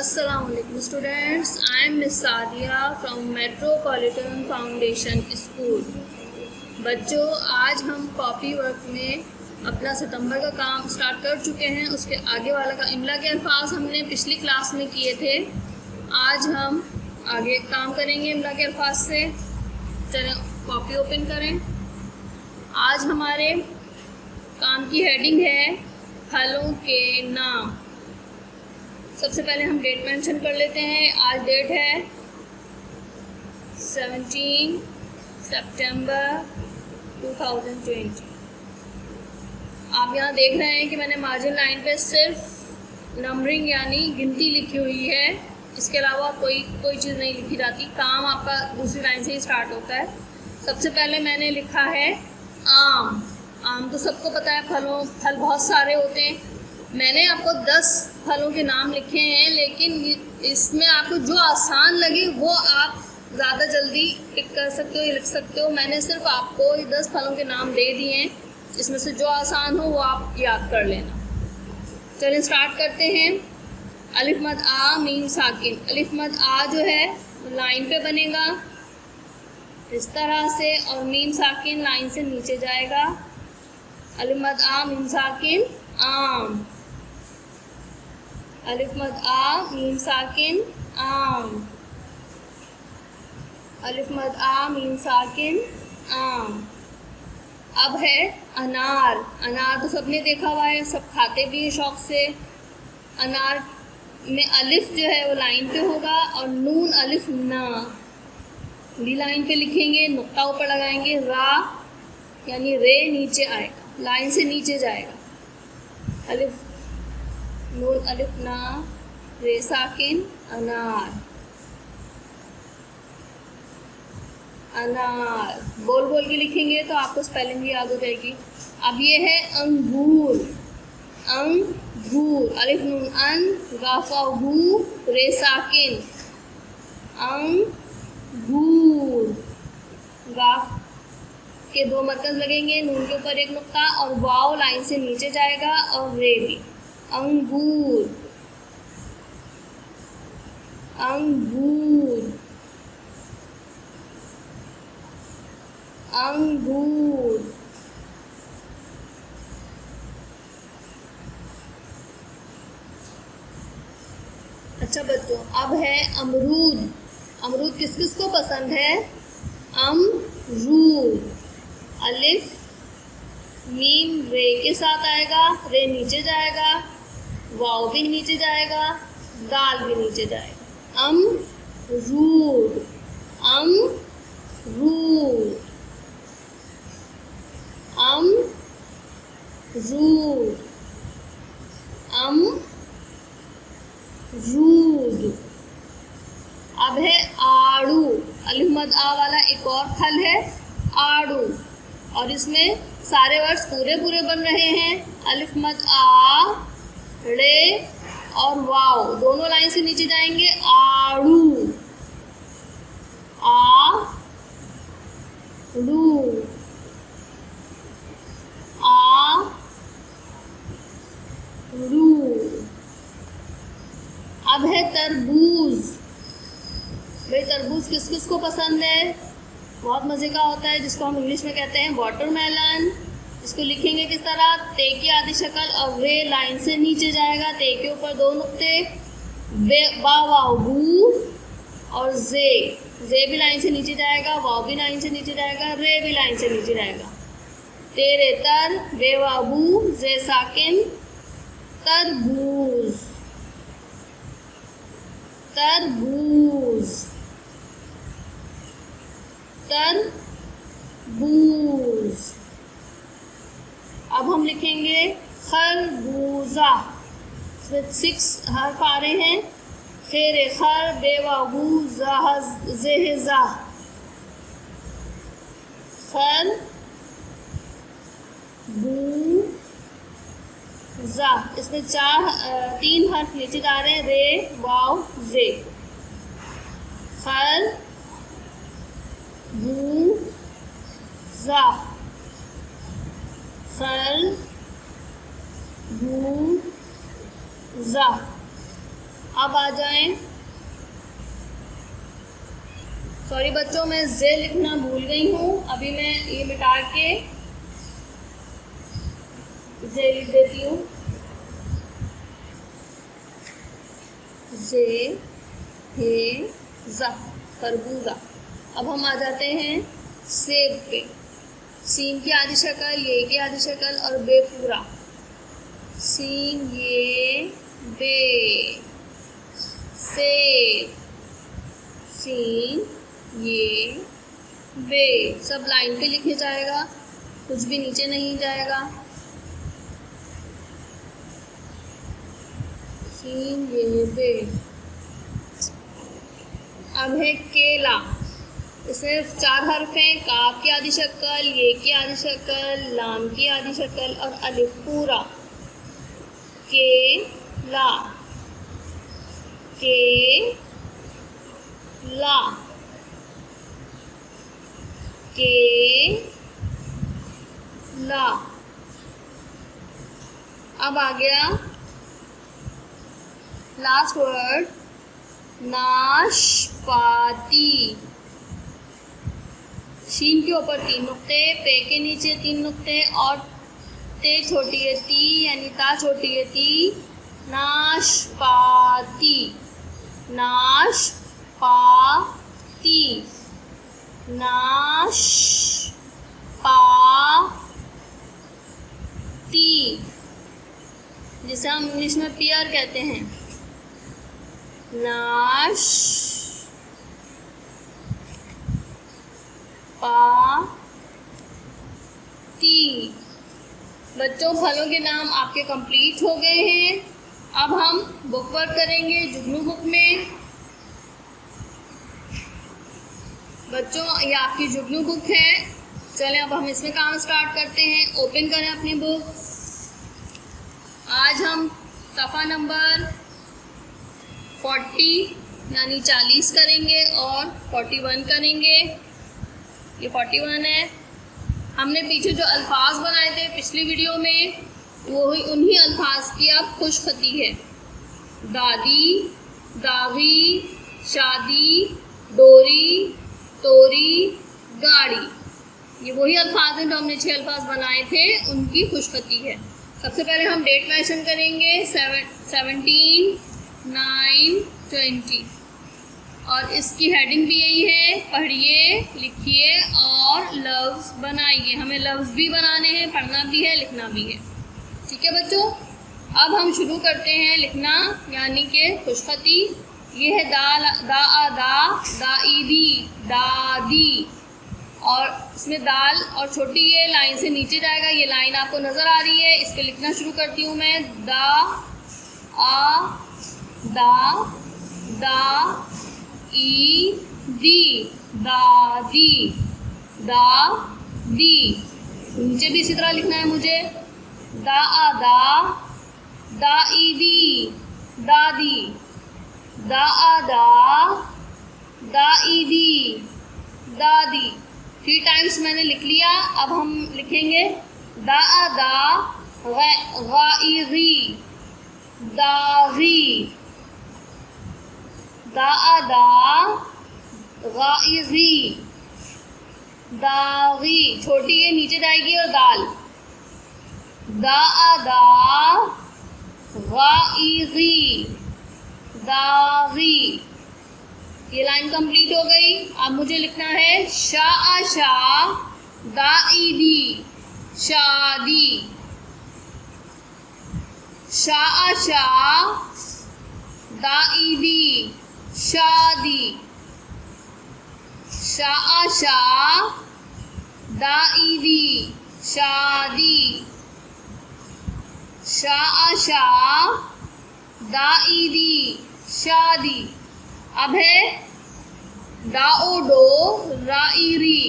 Assalamualaikum students, I am Miss Sadia from Metropolitan Foundation School। बच्चों, आज हम copy work में अपना सितंबर का काम स्टार्ट कर चुके हैं। उसके आगे वाला का इमला के अल्फाज हमने पिछली क्लास में किए थे। आज हम आगे काम करेंगे इमला के अल्फाज से। चलें कॉपी ओपन करें। आज हमारे काम की हेडिंग है फलों के नाम। सबसे पहले हम डेट मेंशन कर लेते हैं। आज डेट है 17 सितंबर 2020। आप यहाँ देख रहे हैं कि मैंने मार्जिन लाइन पे सिर्फ नंबरिंग यानी गिनती लिखी हुई है, इसके अलावा कोई चीज़ नहीं लिखी जाती। काम आपका दूसरी लाइन से ही स्टार्ट होता है। सबसे पहले मैंने लिखा है आम। आम तो सबको पता है, फल बहुत सारे होते हैं। मैंने आपको 10 फलों के नाम लिखे हैं, लेकिन इसमें आपको जो आसान लगे वो आप ज़्यादा जल्दी टिक कर सकते हो या लिख सकते हो। मैंने सिर्फ आपको 10 फलों के नाम दे दिए हैं, इसमें से जो आसान हो वो आप याद कर लेना। चलिए स्टार्ट करते हैं। अलिफ मद आ मीम साकिन। अलिफ मद आ जो है लाइन पे बनेगा इस तरह से, और मीम साकिन लाइन से नीचे जाएगा। अलिफ मद आ मीम साकिन आम। अलिफ मद आ मीम साकिन आम। अलिफ मद आ मीम साकिन आम। अब है अनार। अनार तो सबने देखा हुआ है, सब खाते भी हैं शौक से। अनार में अलिफ जो है वो लाइन पे होगा और नून अलिफ ना भी लाइन पे लिखेंगे, नुक्ता ऊपर लगाएंगे। रा यानी रे नीचे आएगा, लाइन से नीचे जाएगा। अलिफ नून अलिफ ना रे साकिन अनार। अनार बोल बोल के लिखेंगे तो आपको स्पेलिंग भी याद हो जाएगी। अब ये है अंगूर। अंगूर अलिफ नून अन गाफा हू रे साकिन अंगूर। गाफ के 2 मरकज लगेंगे, नून के ऊपर एक नुक्ता और वाव लाइन से नीचे जाएगा और रे भी। अंगूर अंगूर अंगूर। अच्छा बच्चों, अब है अमरूद। अमरूद किस किस को पसंद है? अमरूद अलिफ मीम रे के साथ आएगा, रे नीचे जाएगा, वाव भी नीचे जाएगा, दाल भी नीचे जाएगा। अमरूद अमरूद अमरूद अमरूद। अब है आड़ू। अलिफ मद आ वाला एक और फल है आड़ू, और इसमें सारे वर्ड्स पूरे बन रहे हैं। अलिफ मद आ रे और वाव दोनों लाइन से नीचे जाएंगे। आड़ू आड़ू आड़ू। अब है तरबूज। भाई तरबूज किस किस को पसंद है? बहुत मज़े का होता है, जिसको हम इंग्लिश में कहते हैं वाटरमेलन। इसको लिखेंगे किस तरह? ते की आधी शक्ल और वे लाइन से नीचे जाएगा, ते के ऊपर 2 नुक्ते, बा वाव बू और जे भी लाइन से नीचे जाएगा, वाव भी लाइन से नीचे जाएगा, रे भी लाइन से नीचे जाएगा। तेरे तर बे वाबू जे साकिन तरबूज तरबूज तरबूज। अब हम लिखेंगे खरबूजा। इसमें 6 हर्फ आ रहे हैं। खेर खर बेवाहू ज़ेहज़ा खरबूजा। इसमें 3 हर्फ नीचे जा रहे हैं, रे वाव जे। खरबूजा खरबूजा। अब आ जाएं, सॉरी बच्चों मैं जे लिखना भूल गई हूँ, अभी मैं ये मिटा के जे लिख देती हूँ। जे हे जा, तरबूजा। अब हम आ जाते हैं सेब पे। सीन की आधी शक्ल, ये की आधी शक्ल और बे पूरा। सीन ये बे, सेब। सीन ये बे, सब लाइन पे लिखे जाएगा, कुछ भी नीचे नहीं जाएगा। सीन ये बे। अब है केला, इसमें 4 हर्फ हैं, काफ की आधी शक्ल, ये की आधी शक्ल, लाम की आधी शक्ल और अलिफ पूरा। केला, केला, केला। अब आ गया लास्ट वर्ड, नाशपाती। शीन के ऊपर 3 नुक्ते, पे के नीचे 3 नुक्ते और ते छोटी है ती, यानी ता छोटी है ती। नाशपाती, नाशपाती, नाशपाती, जिसे हम इंग्लिश में पियर कहते हैं। नाशपाती। बच्चों फलों के नाम आपके कंप्लीट हो गए हैं। अब हम बुक वर्क करेंगे जुगनू बुक में। बच्चों ये आपकी जुगनू बुक है। चलें अब हम इसमें काम स्टार्ट करते हैं। ओपन करें अपनी बुक। आज हम सफ़ा नंबर 40 यानी 40 करेंगे और 41 करेंगे। ये 41 है। हमने पीछे जो अल्फाज बनाए थे पिछली वीडियो में, वो उन्हीं अल्फाज की अब खुशखती है। दादी, दागी, शादी, डोरी, तोरी, गाड़ी। ये वही अल्फाज हैं जो हमने 6 अल्फाज बनाए थे, उनकी खुशखती है। सबसे पहले हम डेट मेंशन करेंगे 17, 9, 20 और इसकी हेडिंग भी यही है, पढ़िए, लिखिए और लफ्ज़ बनाइए। हमें लफ्ज़ भी बनाने हैं, पढ़ना भी है, लिखना भी है। ठीक है बच्चों, अब हम शुरू करते हैं लिखना, यानी कि खुशखती। ये है दा, दाईदी, दादी, और इसमें दाल और छोटी ये लाइन से नीचे जाएगा। ये लाइन आपको नज़र आ रही है, इसके लिखना शुरू करती हूँ मैं। दा ई दी, दादी, दादी। नीचे भी इसी तरह लिखना है मुझे। दाईदी, दादी, दाईदी, दादी। 3 टाइम्स मैंने लिख लिया। अब हम लिखेंगे गाइरी, दागी, गाइरी, दागी। छोटी ये नीचे जाएगी और दाल। गाइरी, दागी। ये लाइन कंप्लीट हो गई। अब मुझे लिखना है शाह, दाईदी, शादी, शाह, दाईदी, शादी, शाह, दाईदी, शादी, शाह, दाईदी, शादी। अब है दाओडो, राईरी,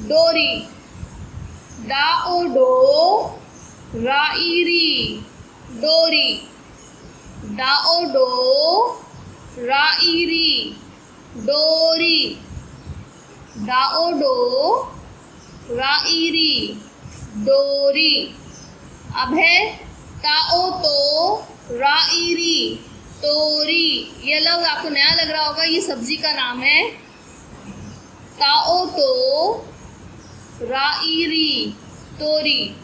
डोरी, दाओडो, राईरी, डोरी, दाओडो, राईरी, डोरी, दाओडो, राईरी, डोरी। अब है ताओ तो, राईरी, तोरी, ये लफ्ज आपको नया लग रहा होगा, ये सब्जी का नाम है। ताओ तो राईरी, तोरी।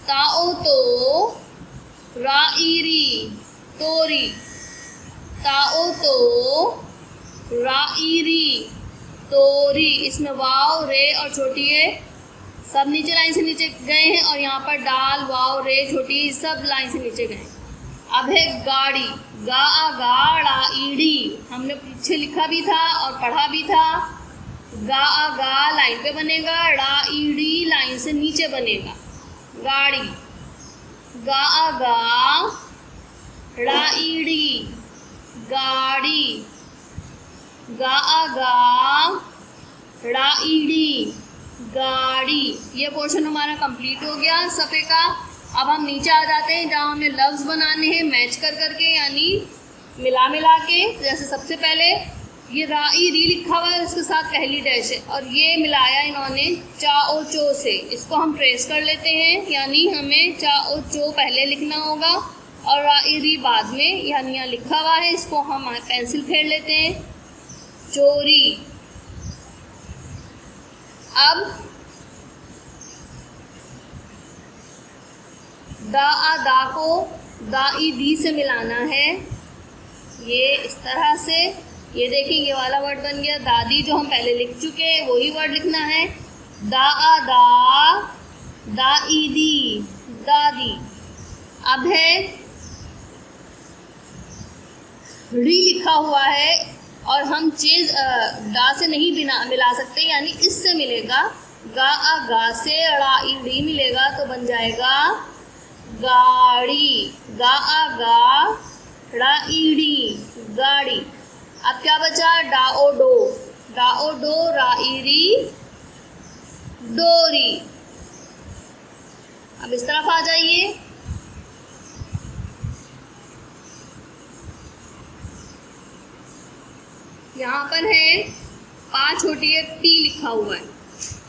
ताओ तो राईरी, तोरी। ताओ तो राईरी, तोरी। इसमें वाव, रे और छोटी है सब नीचे लाइन से नीचे गए हैं, और यहाँ पर डाल, वाव, रे, छोटी सब लाइन से नीचे गए। अब है गाड़ी, गा गाड़ा ईड़ी, हमने पीछे लिखा भी था और पढ़ा भी था। गा गा लाइन पे बनेगा, ड़ा ईड़ी लाइन से नीचे बनेगा, गाड़ी। गा गा ड़ा ईड़ी, गाड़ी। गा गा ड़ा ईड़ी, गाड़ी। ये पोर्शन हमारा कंप्लीट हो गया सफ़े का। अब हम नीचे आ जाते हैं जहाँ हमें लफ्ज़ बनाने हैं मैच कर करके, यानी मिला के। जैसे सबसे पहले ये राई री लिखा हुआ है, उसके साथ पहली डैश है, और ये मिलाया इन्होंने चा ओ चो से। इसको हम ट्रेस कर लेते हैं, यानी हमें चा ओ चो पहले लिखना होगा और राई री बाद में, यानी यहाँ लिखा हुआ है। इसको हम पेंसिल फेर लेते हैं, चोरी। अब दा को दा ई दी से मिलाना है, ये इस तरह से। ये देखिए ये वाला वर्ड बन गया दादी, जो हम पहले लिख चुके हैं वही वर्ड लिखना है। दा ई दी, दादी। अब है री लिखा हुआ है, और हम चीज़ दा से नहीं मिला सकते, यानी इससे मिलेगा। गा से ड़ा ई डी मिलेगा तो बन जाएगा गाड़ी। गा ड़ा ई डी, गाड़ी। अब क्या बचा, डाओ डो राईरी, डोरी। अब इस तरफ आ जाइए, यहाँ पर है पा छोटी है पी लिखा हुआ है।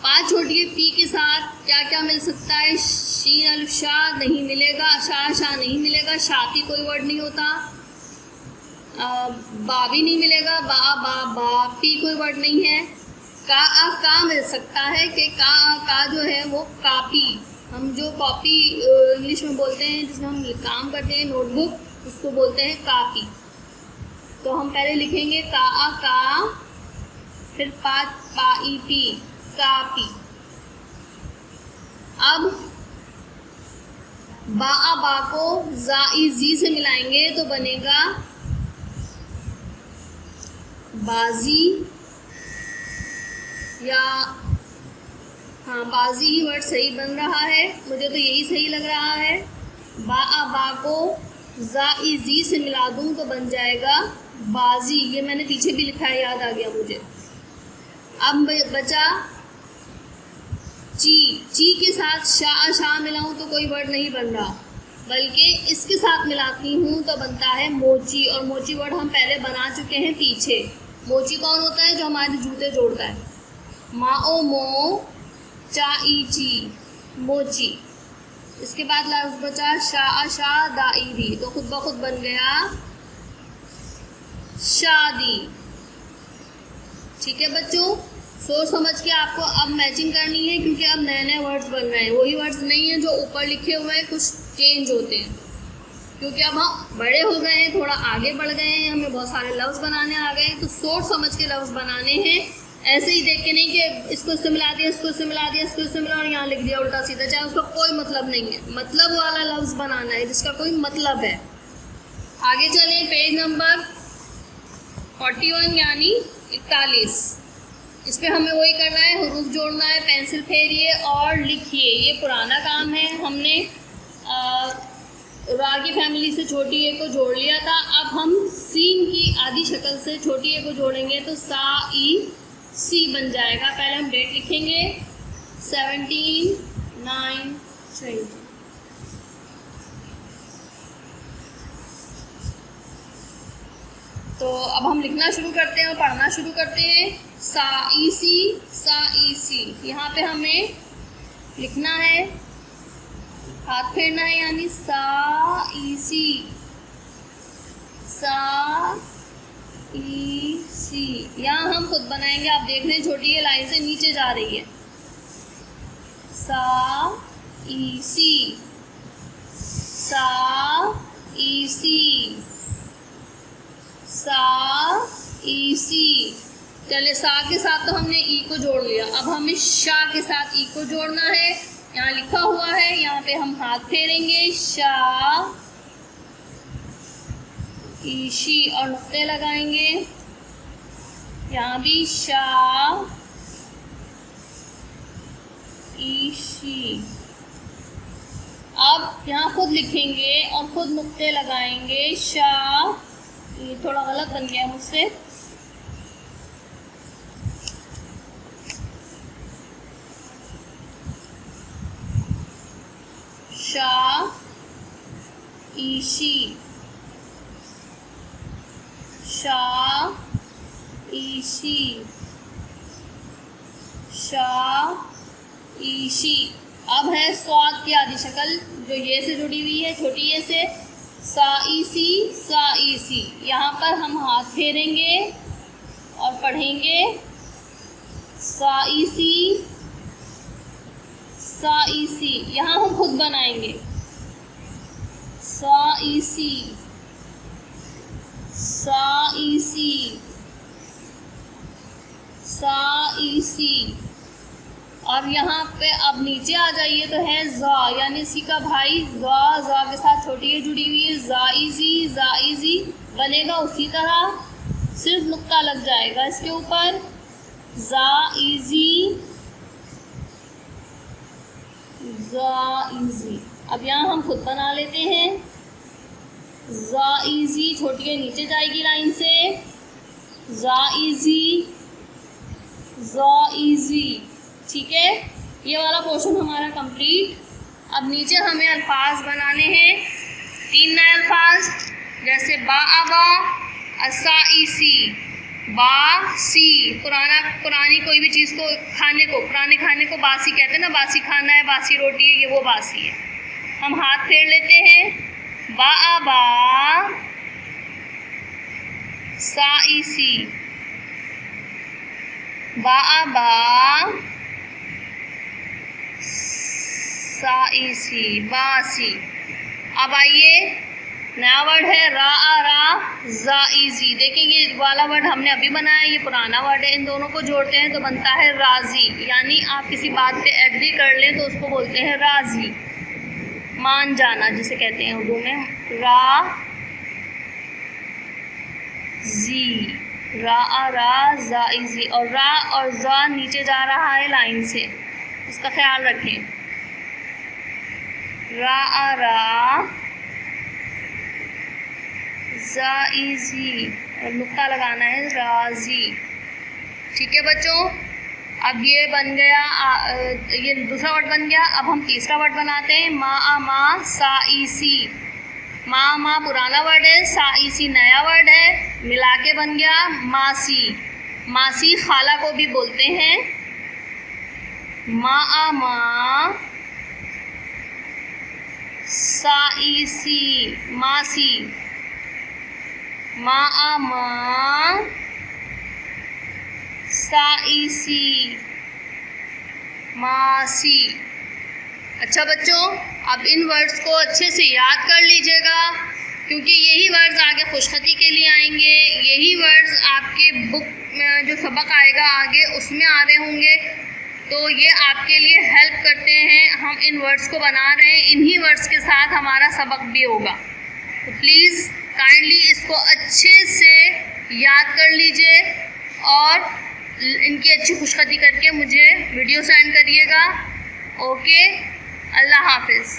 पा छोटी है पी के साथ क्या क्या मिल सकता है, शीन अल्फ शाह नहीं मिलेगा, शाह नहीं मिलेगा, शाती कोई वर्ड नहीं होता। बा भी नहीं मिलेगा, बापी कोई वर्ड नहीं है। का मिल सकता है कि का जो है वो कापी, हम जो कॉपी इंग्लिश में बोलते हैं जिसमें हम काम करते हैं, नोटबुक, उसको बोलते हैं कापी। तो हम पहले लिखेंगे का, फिर पाई पी, कापी। अब बा को जाई जी से मिलाएंगे तो बनेगा बाजी, या हाँ बाजी ही वर्ड सही बन रहा है, मुझे तो यही सही लग रहा है। बा को जाई जी से मिला दूँ तो बन जाएगा बाजी। ये मैंने पीछे भी लिखा है, याद आ गया मुझे। अब बचा ची के साथ शाह मिलाऊं तो कोई वर्ड नहीं बन रहा, बल्कि इसके साथ मिलाती हूँ तो बनता है मोची। और मोची वर्ड हम पहले बना चुके हैं पीछे। मोची कौन होता है, जो हमारे जूते जोड़ता है। माओ मो चा ई ची, मोची। इसके बाद लफ्ज़ बचा शाह दाईरी, तो खुद ब खुद बन गया शादी। ठीक है बच्चों, सोच समझ के आपको अब मैचिंग करनी है, क्योंकि अब नए नए वर्ड्स बन रहे हैं। वही वर्ड्स नहीं हैं जो ऊपर लिखे हुए हैं, कुछ चेंज होते हैं, क्योंकि अब हम बड़े हो गए हैं, थोड़ा आगे बढ़ गए हैं, हमें बहुत सारे लफ्ज़ बनाने आ गए हैं। तो सोच समझ के लफ्ज़ बनाने हैं, ऐसे ही देख के नहीं कि इसको इससे मिला दिया, इसको इससे मिला दिया, इसको इससे मिला और यहाँ लिख दिया उल्टा सीधा, चाहे उसका कोई मतलब नहीं है। मतलब वाला लफ्ज़ बनाना है जिसका कोई मतलब है। आगे चलें, पेज नंबर 41 यानी 41। इस पर हमें वही करना है, हुरूफ जोड़ना है, पेंसिल फेरिए और लिखिए। ये पुराना काम है, हमने रा की फैमिली से छोटी ए को जोड़ लिया था। अब हम सीन की आधी शक्ल से छोटी ए को जोड़ेंगे तो सा ई सी बन जाएगा। पहले हम डेट लिखेंगे 17/9/20। तो अब हम लिखना शुरू करते हैं और पढ़ना शुरू करते हैं। सा ई सी, यहाँ पे हमें लिखना है, हाथ फेरना है, यानी सा ई सी, सा ई सी। यहाँ हम खुद बनाएंगे, आप देख रहे हैं छोटी ये लाइन से नीचे जा रही है। सा ई सी, सा ई सी, सा ई सी। चलिए सा के साथ तो हमने ई को जोड़ लिया, अब हमें शा के साथ ई को जोड़ना है। यहाँ लिखा हुआ है, यहाँ पे हम हाथ फेरेंगे, शा ईशी और नुक्ते लगाएंगे। यहाँ भी शा ईशी। अब यहाँ खुद लिखेंगे और खुद नुक्ते लगाएंगे, शा। ये थोड़ा गलत बन गया मुझसे, शा ईशी, शा ईशी, शा ईशी। अब है स्वाद की आदि शक्ल जो ये से जुड़ी हुई है, छोटी ये से, सा ई सी, सा ई सी। यहाँ पर हम हाथ फेरेंगे और पढ़ेंगे सा ई सी, सा ई सी। यहाँ हम खुद बनाएंगे, सा ई सी, सा ई सी, सा ई सी। और यहाँ पे अब नीचे आ जाइए तो है ज़ा, यानी इसी का भाई ज़ा। ज़ा के साथ छोटी ये जुड़ी हुई है, ज़ा इज़ी, ज़ा इज़ी बनेगा उसी तरह, सिर्फ नुक्ता लग जाएगा इसके ऊपर, ज़ा इज़ी, ज़ा इज़ी। अब यहाँ हम खुद बना लेते हैं, ज़ा इज़ी, छोटी ये नीचे जाएगी लाइन से, ज़ा इज़ी, ज़ा इज़ी। ठीक है, ये वाला पोर्शन हमारा कंप्लीट। अब नीचे हमें अल्फाज बनाने हैं, 3 नए अल्फाज, जैसे बा आबा, असा ई सी, बा सी। पुरानी कोई भी चीज़ को, खाने को, पुराने खाने को बासी कहते हैं ना, बासी खाना है, बासी रोटी है, ये वो बासी है। हम हाथ फेर लेते हैं, बा आबा, सा ई सी, बा आबा, सा ई सी, बासी। अब आइए नया वर्ड है रा आ रा, जा इजी। देखिए ये वाला वर्ड हमने अभी बनाया, ये पुराना वर्ड है, इन दोनों को जोड़ते हैं तो बनता है राजी। यानी आप किसी बात पे एग्री कर लें तो उसको बोलते हैं राजी, मान जाना जिसे कहते हैं उर्दू में, रा जी, रा आ रा, जा इजी। और रा और जा नीचे जा रहा है लाइन से, उसका ख्याल रखें, रा आ रा, जा इजी और नुक्ता लगाना है राजी। ठीक है बच्चों, अब ये बन गया, ये दूसरा वर्ड बन गया। अब हम तीसरा वर्ड बनाते हैं, मा आ मा, सा ई सी। मा मा पुराना वर्ड है, सा ई सी नया वर्ड है, मिला के बन गया मासी। मासी खाला को भी बोलते हैं, मा आ मा, सा ई सी, मासी, मा आ मा, सा ई सी, मासी। अच्छा बच्चों, अब इन वर्ड्स को अच्छे से याद कर लीजिएगा, क्योंकि यही वर्ड्स आगे खुशखती के लिए आएंगे, यही वर्ड्स आपके बुक में जो सबक आएगा आगे उसमें आ रहे होंगे, तो ये आपके लिए हेल्प करते हैं। हम इन वर्ड्स को बना रहे हैं, इन्हीं वर्ड्स के साथ हमारा सबक भी होगा, तो प्लीज़ काइंडली इसको अच्छे से याद कर लीजिए और इनकी अच्छी खुशखती करके मुझे वीडियो सेंड करिएगा। ओके, अल्लाह हाफिज़।